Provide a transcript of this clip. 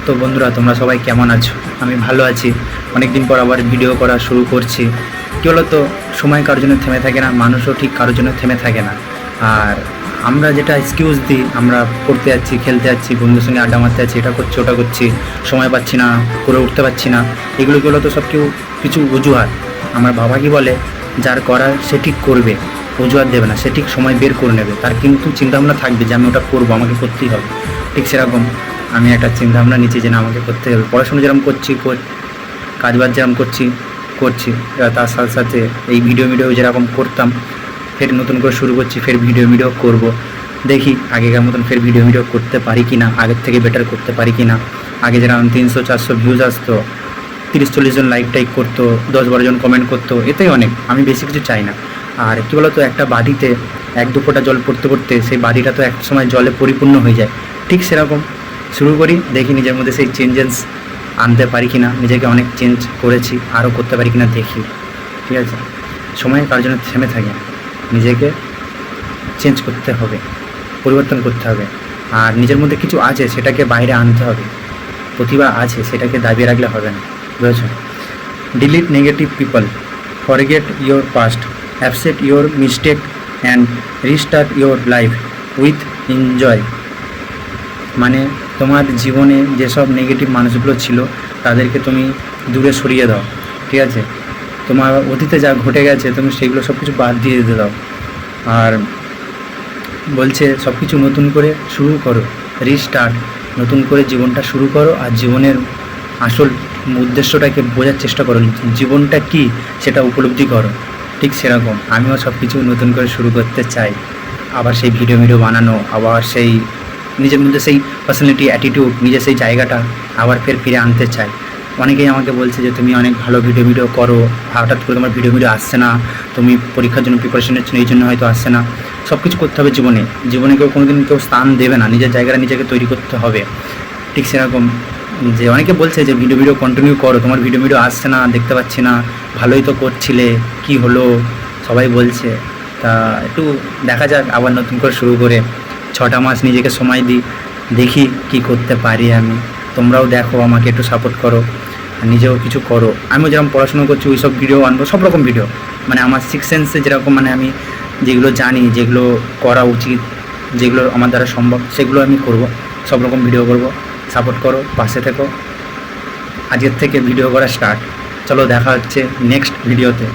তো বন্ধুরা, তোমরা সবাই কেমন আছো? আমি ভালো আছি। অনেক দিন পর আবার ভিডিও করা শুরু করছি। কী বলো তো, সময় কারোর জন্য থেমে থাকে না, মানুষও ঠিক কারোর জন্য থেমে থাকে না। আর আমরা যেটা এক্সকিউজ দিই, আমরা পড়তে যাচ্ছি, খেলতে যাচ্ছি, বন্ধুদের সঙ্গে আড্ডা মারতে যাচ্ছি, এটা করছি ওটা করছি, সময় পাচ্ছি না, করে উঠতে পারছি না, এগুলো তো সব কিছু অজুহাত। আমার বাবা কি বলে, যার করার সে ঠিক করবে, অজুহাত দেবে না, সে ঠিক সময় বের করে নেবে। তার কিন্তু চিন্তাভাবনা থাকবে যে আমি ওটা করবো, আমাকে করতেই হবে। ঠিক সেরকম আমি একটা চিন্তাভাবনা নিচ্ছি যে না, আমাকে করতে হবে। পড়াশোনা যেরকম করছি, কাজবাজ যেরকম করছি, এবার তার সাথে সাথে এই ভিডিও যেরকম করতাম, ফের নতুন করে শুরু করছি, ফের ভিডিও করব। দেখি আগেকার মতন ফের ভিডিও করতে পারি কি না, আগের থেকে বেটার করতে পারি কি না। আগে যেরকম 300-400 ভিউজ আসতো, 30-40 জন লাইক করতো, 10-12 জন কমেন্ট করতো, এতেই অনেক। আমি বেশি কিছু চাই না। আর কী বলতো, একটা বাড়িতে 1-2 ফোঁটা জল পড়তে সেই বাড়িটা তো এক সময় জলে পরিপূর্ণ হয়ে যায়। ঠিক সেরকম শুরু করি, দেখি নিজের মধ্যে সেই চেঞ্জেস আনতে পারি কি না। নিজেকে অনেক চেঞ্জ করেছি, আরও করতে পারি কি না দেখি। ঠিক আছে, সময় কার জন্য থেমে থাকে, নিজেকে চেঞ্জ করতে হবে, পরিবর্তন করতে হবে। আর নিজের মধ্যে কিছু আছে, সেটাকে বাইরে আনতে হবে। প্রতিভা আছে, সেটাকে দাবিয়ে রাখলে হবে না, বুঝেছো? Delete negative people, forget your past, accept your mistake and restart your life with enjoy. মানে তোমার জীবনে যেসব নেগেটিভ মানুষগুলো ছিল, তাদেরকে তুমি দূরে সরিয়ে দাও। ঠিক আছে, তোমার অতীতে যা ঘটে গেছে, তুমি সেগুলো সব কিছু বাদ দিয়ে দিতে দাও। আর বলছে সব কিছু নতুন করে শুরু করো, রিস্টার্ট, নতুন করে জীবনটা শুরু করো। আর জীবনের আসল উদ্দেশ্যটাকে বোঝার চেষ্টা করো, জীবনটা কি সেটা উপলব্ধি করো। ঠিক সেরকম আমিও সব কিছু নতুন করে শুরু করতে চাই। আবার সেই ভিডিও বানানো, আবার সেই নিজের মধ্যে সেই পার্সোনালিটি, অ্যাটিটিউড, নিজের সেই জায়গাটা আবার ফিরে আনতে চাই। অনেকেই আমাকে বলছে যে তুমি অনেক ভালো ভিডিও করো, হঠাৎ করে তোমার ভিডিও আসছে না, তুমি পরীক্ষার জন্য প্রিপারেশন নিচ্ছ, এই জন্য হয়তো আসছে না। সব কিছু করতে হবে জীবনে কেউ কোনো দিন স্থান দেবে না, নিজের জায়গাটা নিজেকে তৈরি করতে হবে। ঠিক সেরকম যে অনেকে বলছে যে ভিডিও কন্টিনিউ করো, তোমার ভিডিও আসছে না, দেখতে পাচ্ছি না, ভালোই তো করছিলে, কি হলো, সবাই বলছে। তা একটু দেখা যাক, আবার নতুন করে শুরু করে 6টা মাস নিজেকে সময় দিই, দেখি কি করতে পারি আমি। তোমরাও দেখো, আমাকে একটু সাপোর্ট করো, নিজেও কিছু করো। আমিও যেরকম পড়াশোনা করছি, ওই সব ভিডিও আনবো, সব রকম ভিডিও, মানে আমার সিক্স সেন্সে যেরকম, মানে আমি যেগুলো জানি, যেগুলো করা উচিত, যেগুলো আমার দ্বারা সম্ভব, সেগুলো আমি করব। সব রকম ভিডিও করব। সাপোর্ট করো, পাশে থেকো। আজকের থেকে ভিডিও করা স্টার্ট। চলো, দেখা হচ্ছে নেক্সট ভিডিওতে।